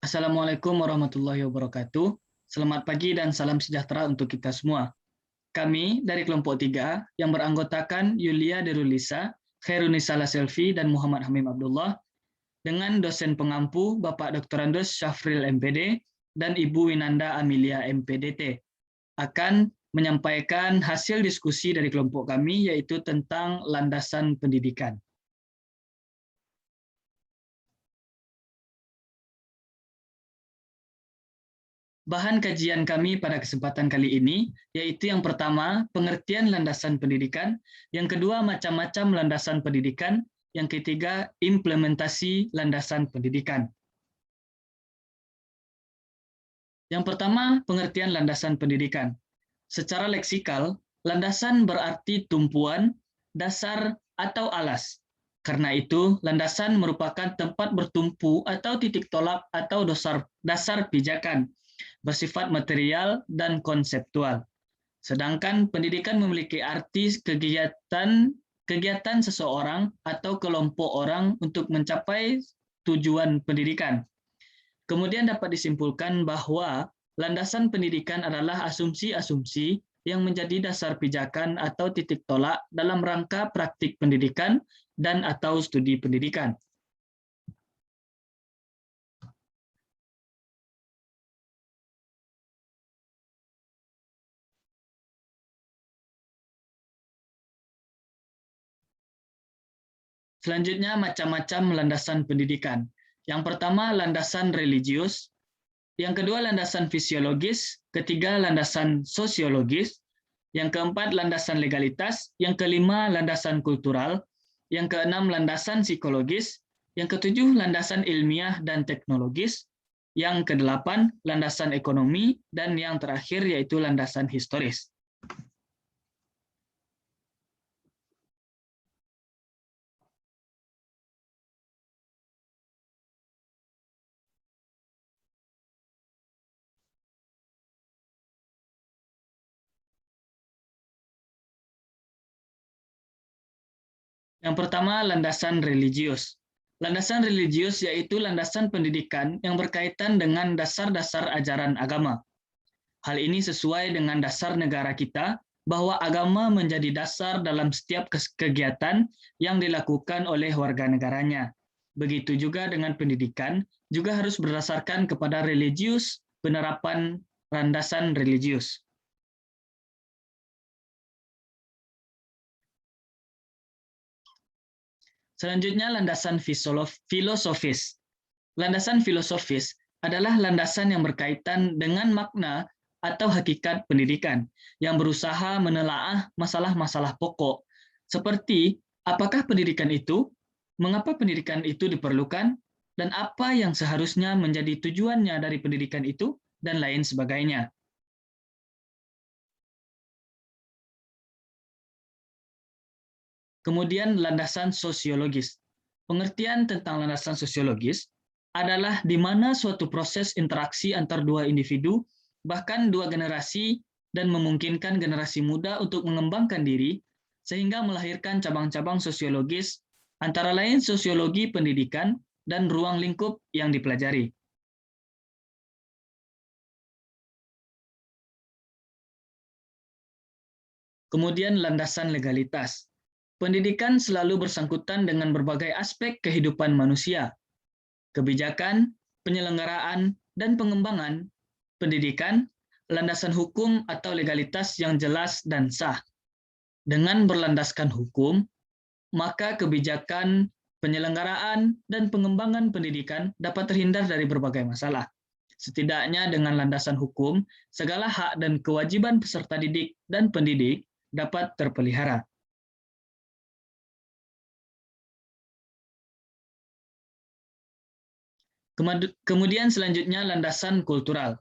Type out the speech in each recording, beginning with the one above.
Assalamualaikum warahmatullahi wabarakatuh. Selamat pagi dan salam sejahtera untuk kita semua. Kami dari kelompok 3 yang beranggotakan Yulia Derulisa, Khairunisa Selvi, dan Muhammad Hamim Abdullah dengan dosen pengampu Bapak Dr. Andes Syafril MPD dan Ibu Winanda Amelia MPDT akan menyampaikan hasil diskusi dari kelompok kami yaitu tentang landasan pendidikan. Bahan kajian kami pada kesempatan kali ini yaitu yang pertama, pengertian landasan pendidikan, yang kedua, macam-macam landasan pendidikan, yang ketiga, implementasi landasan pendidikan. Yang pertama, pengertian landasan pendidikan. Secara leksikal, landasan berarti tumpuan, dasar, atau alas. Karena itu, landasan merupakan tempat bertumpu atau titik tolak atau dasar pijakan, bersifat material dan konseptual. Sedangkan pendidikan memiliki arti kegiatan seseorang atau kelompok orang untuk mencapai tujuan pendidikan. Kemudian dapat disimpulkan bahwa landasan pendidikan adalah asumsi-asumsi yang menjadi dasar pijakan atau titik tolak dalam rangka praktik pendidikan dan atau studi pendidikan. Selanjutnya, macam-macam landasan pendidikan. Yang pertama, landasan religius. Yang kedua, landasan fisiologis. Ketiga, landasan sosiologis. Yang keempat, landasan legalitas. Yang kelima, landasan kultural. Yang keenam, landasan psikologis. Yang ketujuh, landasan ilmiah dan teknologis. Yang kedelapan, landasan ekonomi. Dan yang terakhir yaitu landasan historis. Yang pertama, landasan religius. Landasan religius yaitu landasan pendidikan yang berkaitan dengan dasar-dasar ajaran agama. Hal ini sesuai dengan dasar negara kita, bahwa agama menjadi dasar dalam setiap kegiatan yang dilakukan oleh warga negaranya. Begitu juga dengan pendidikan, juga harus berdasarkan kepada religius, penerapan landasan religius. Selanjutnya, landasan filosofis. Landasan filosofis adalah landasan yang berkaitan dengan makna atau hakikat pendidikan, yang berusaha menelaah masalah-masalah pokok, seperti apakah pendidikan itu, mengapa pendidikan itu diperlukan, dan apa yang seharusnya menjadi tujuannya dari pendidikan itu, dan lain sebagainya. Kemudian landasan sosiologis. Pengertian tentang landasan sosiologis adalah di mana suatu proses interaksi antar dua individu, bahkan dua generasi, dan memungkinkan generasi muda untuk mengembangkan diri, sehingga melahirkan cabang-cabang sosiologis, antara lain sosiologi pendidikan dan ruang lingkup yang dipelajari. Kemudian landasan legalitas. Pendidikan selalu bersangkutan dengan berbagai aspek kehidupan manusia. Kebijakan, penyelenggaraan, dan pengembangan pendidikan, landasan hukum atau legalitas yang jelas dan sah. Dengan berlandaskan hukum, maka kebijakan, penyelenggaraan, dan pengembangan pendidikan dapat terhindar dari berbagai masalah. Setidaknya dengan landasan hukum, segala hak dan kewajiban peserta didik dan pendidik dapat terpelihara. Kemudian selanjutnya landasan kultural.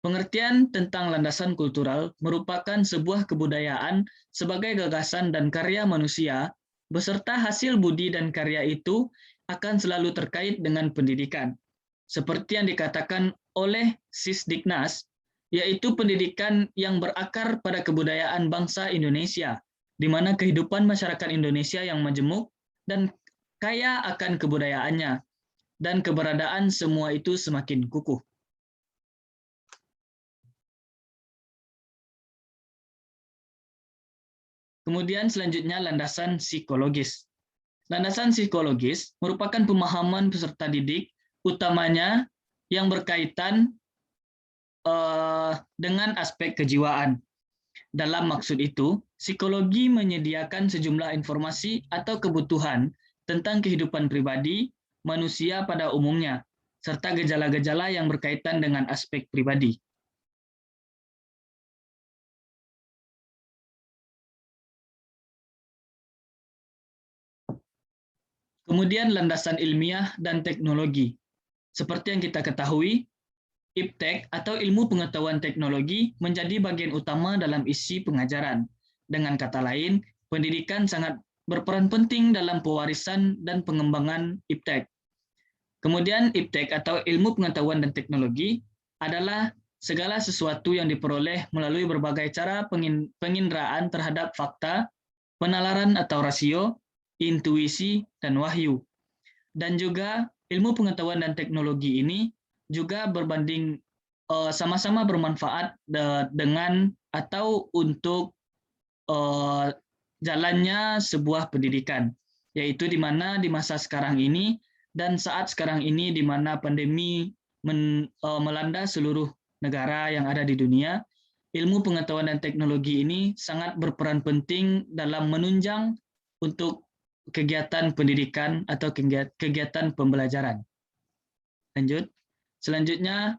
Pengertian tentang landasan kultural merupakan sebuah kebudayaan sebagai gagasan dan karya manusia, beserta hasil budi dan karya itu akan selalu terkait dengan pendidikan. Seperti yang dikatakan oleh Sisdiknas, yaitu pendidikan yang berakar pada kebudayaan bangsa Indonesia, di mana kehidupan masyarakat Indonesia yang majemuk dan kaya akan kebudayaannya, dan keberadaan semua itu semakin kukuh. Kemudian selanjutnya landasan psikologis. Landasan psikologis merupakan pemahaman peserta didik, utamanya yang berkaitan dengan aspek kejiwaan. Dalam maksud itu, psikologi menyediakan sejumlah informasi atau kebutuhan tentang kehidupan pribadi manusia pada umumnya, serta gejala-gejala yang berkaitan dengan aspek pribadi. Kemudian landasan ilmiah dan teknologi. Seperti yang kita ketahui, IPTEK atau ilmu pengetahuan teknologi menjadi bagian utama dalam isi pengajaran. Dengan kata lain, pendidikan sangat berperan penting dalam pewarisan dan pengembangan IPTEK. Kemudian IPTEK atau ilmu pengetahuan dan teknologi adalah segala sesuatu yang diperoleh melalui berbagai cara penginderaan terhadap fakta, penalaran atau rasio, intuisi, dan wahyu. Dan juga ilmu pengetahuan dan teknologi ini juga berbanding sama-sama bermanfaat dengan atau untuk jalannya sebuah pendidikan, yaitu di mana di masa sekarang ini dan saat sekarang ini di mana pandemi melanda seluruh negara yang ada di dunia, ilmu pengetahuan dan teknologi ini sangat berperan penting dalam menunjang untuk kegiatan pendidikan atau kegiatan pembelajaran. Lanjut. Selanjutnya,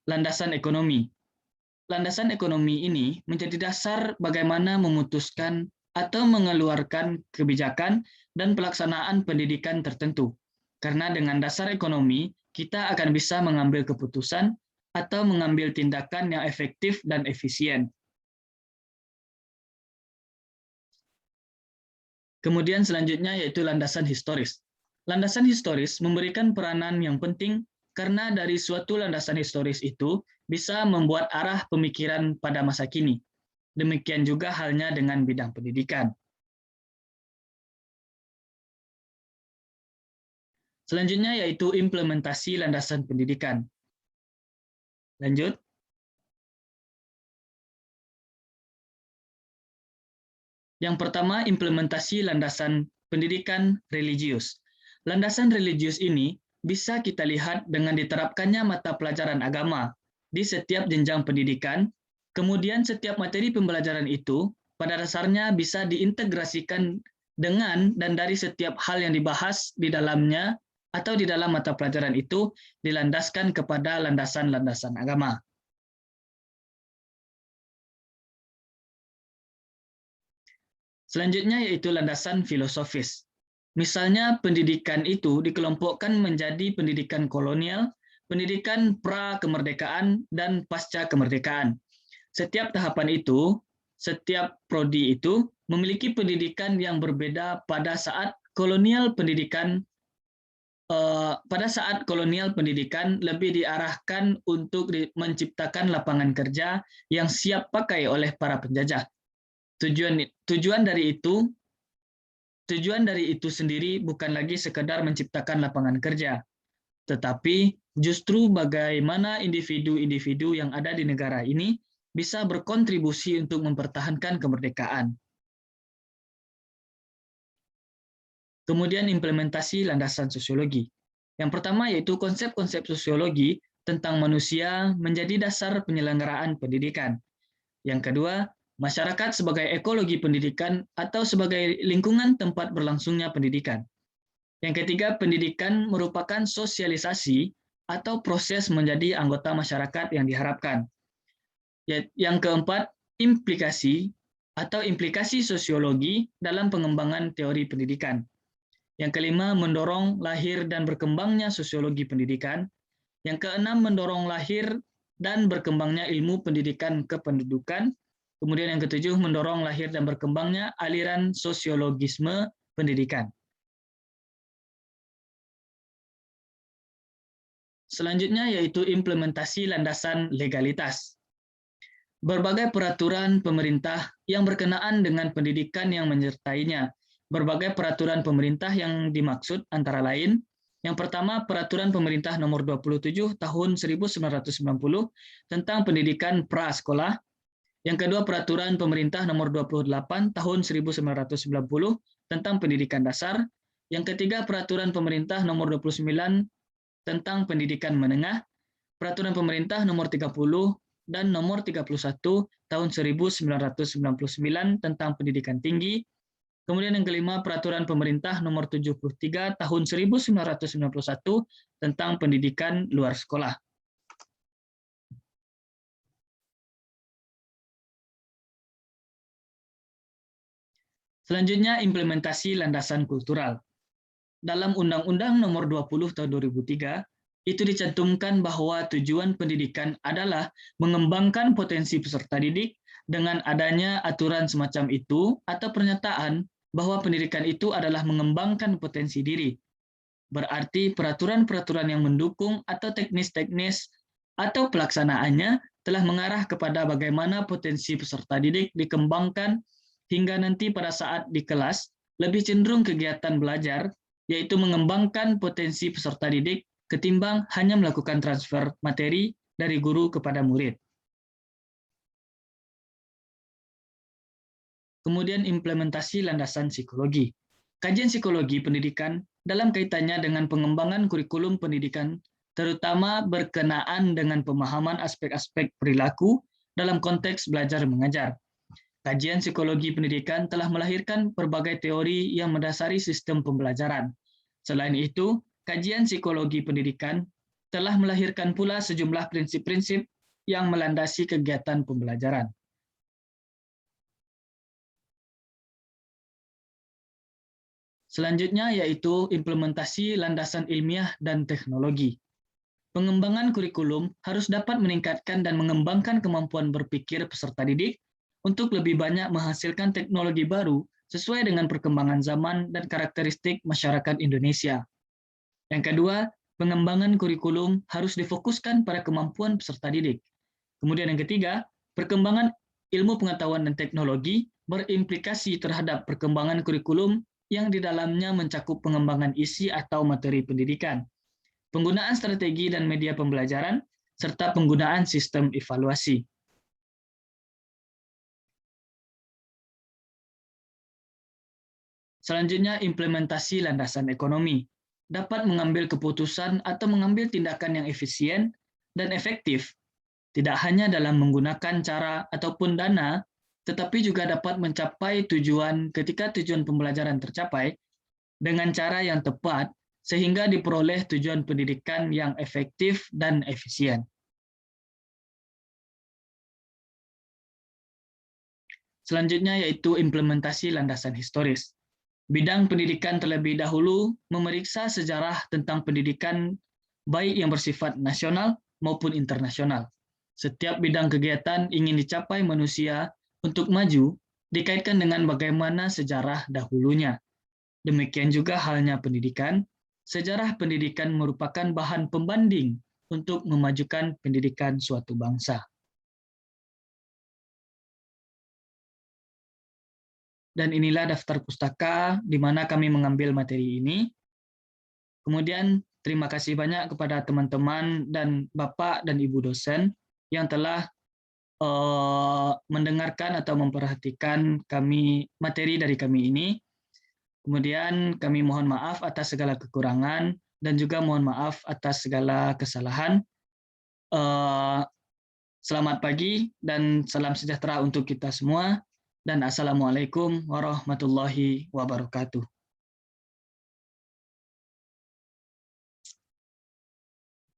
landasan ekonomi. Landasan ekonomi ini menjadi dasar bagaimana memutuskan atau mengeluarkan kebijakan dan pelaksanaan pendidikan tertentu. Karena dengan dasar ekonomi, kita akan bisa mengambil keputusan atau mengambil tindakan yang efektif dan efisien. Kemudian selanjutnya yaitu landasan historis. Landasan historis memberikan peranan yang penting karena dari suatu landasan historis itu bisa membuat arah pemikiran pada masa kini. Demikian juga halnya dengan bidang pendidikan. Selanjutnya yaitu implementasi landasan pendidikan. Lanjut. Yang pertama, implementasi landasan pendidikan religius. Landasan religius ini bisa kita lihat dengan diterapkannya mata pelajaran agama di setiap jenjang pendidikan. Kemudian setiap materi pembelajaran itu pada dasarnya bisa diintegrasikan dengan dan dari setiap hal yang dibahas di dalamnya atau di dalam mata pelajaran itu dilandaskan kepada landasan-landasan agama. Selanjutnya yaitu landasan filosofis. Misalnya pendidikan itu dikelompokkan menjadi pendidikan kolonial, pendidikan pra-kemerdekaan, dan pasca kemerdekaan. Setiap tahapan itu, setiap prodi itu memiliki pendidikan yang berbeda pada saat kolonial pendidikan lebih diarahkan untuk menciptakan lapangan kerja yang siap pakai oleh para penjajah. Tujuan dari itu sendiri bukan lagi sekedar menciptakan lapangan kerja, tetapi justru bagaimana individu-individu yang ada di negara ini bisa berkontribusi untuk mempertahankan kemerdekaan. Kemudian implementasi landasan sosiologi. Yang pertama yaitu konsep-konsep sosiologi tentang manusia menjadi dasar penyelenggaraan pendidikan. Yang kedua, masyarakat sebagai ekologi pendidikan atau sebagai lingkungan tempat berlangsungnya pendidikan. Yang ketiga, pendidikan merupakan sosialisasi atau proses menjadi anggota masyarakat yang diharapkan. Yang keempat, implikasi sosiologi dalam pengembangan teori pendidikan. Yang kelima, mendorong lahir dan berkembangnya sosiologi pendidikan. Yang keenam, mendorong lahir dan berkembangnya ilmu pendidikan kependudukan. Kemudian yang ketujuh, mendorong lahir dan berkembangnya aliran sosiologisme pendidikan. Selanjutnya yaitu implementasi landasan legalitas. Berbagai peraturan pemerintah yang berkenaan dengan pendidikan yang menyertainya. Berbagai peraturan pemerintah yang dimaksud antara lain Yang pertama, Peraturan Pemerintah Nomor 27 Tahun 1990 tentang Pendidikan Prasekolah. Yang kedua, Peraturan Pemerintah Nomor 28 Tahun 1990 tentang Pendidikan Dasar. Yang ketiga, Peraturan Pemerintah Nomor 29 tentang Pendidikan Menengah. Peraturan Pemerintah Nomor 30 dan Nomor 31 Tahun 1999 tentang Pendidikan Tinggi. Kemudian yang kelima, Peraturan Pemerintah Nomor 73 Tahun 1991 tentang Pendidikan Luar Sekolah. Selanjutnya, implementasi landasan kultural. Dalam Undang-Undang Nomor 20 Tahun 2003, itu dicantumkan bahwa tujuan pendidikan adalah mengembangkan potensi peserta didik. Dengan adanya aturan semacam itu atau pernyataan bahwa pendidikan itu adalah mengembangkan potensi diri. Berarti peraturan-peraturan yang mendukung atau teknis-teknis atau pelaksanaannya telah mengarah kepada bagaimana potensi peserta didik dikembangkan hingga nanti pada saat di kelas lebih cenderung kegiatan belajar, yaitu mengembangkan potensi peserta didik ketimbang hanya melakukan transfer materi dari guru kepada murid. Kemudian implementasi landasan psikologi. Kajian psikologi pendidikan dalam kaitannya dengan pengembangan kurikulum pendidikan, terutama berkenaan dengan pemahaman aspek-aspek perilaku dalam konteks belajar mengajar. Kajian psikologi pendidikan telah melahirkan berbagai teori yang mendasari sistem pembelajaran. Selain itu, kajian psikologi pendidikan telah melahirkan pula sejumlah prinsip-prinsip yang melandasi kegiatan pembelajaran. Selanjutnya yaitu implementasi landasan ilmiah dan teknologi. Pengembangan kurikulum harus dapat meningkatkan dan mengembangkan kemampuan berpikir peserta didik untuk lebih banyak menghasilkan teknologi baru sesuai dengan perkembangan zaman dan karakteristik masyarakat Indonesia. Yang kedua, pengembangan kurikulum harus difokuskan pada kemampuan peserta didik. Kemudian yang ketiga, perkembangan ilmu pengetahuan dan teknologi berimplikasi terhadap perkembangan kurikulum yang di dalamnya mencakup pengembangan isi atau materi pendidikan, penggunaan strategi dan media pembelajaran, serta penggunaan sistem evaluasi. Selanjutnya, implementasi landasan ekonomi. Dapat mengambil keputusan atau mengambil tindakan yang efisien dan efektif, tidak hanya dalam menggunakan cara ataupun dana, tetapi juga dapat mencapai tujuan ketika tujuan pembelajaran tercapai dengan cara yang tepat sehingga diperoleh tujuan pendidikan yang efektif dan efisien. Selanjutnya yaitu implementasi landasan historis. Bidang pendidikan terlebih dahulu memeriksa sejarah tentang pendidikan baik yang bersifat nasional maupun internasional. Setiap bidang kegiatan ingin dicapai manusia untuk maju dikaitkan dengan bagaimana sejarah dahulunya. Demikian juga halnya pendidikan. Sejarah pendidikan merupakan bahan pembanding untuk memajukan pendidikan suatu bangsa. Dan inilah daftar pustaka di mana kami mengambil materi ini. Kemudian terima kasih banyak kepada teman-teman dan Bapak dan Ibu dosen yang telah mendengarkan atau memperhatikan materi dari kami ini. Kemudian kami mohon maaf atas segala kekurangan dan juga mohon maaf atas segala kesalahan. Selamat pagi dan salam sejahtera untuk kita semua. Dan Assalamualaikum warahmatullahi wabarakatuh.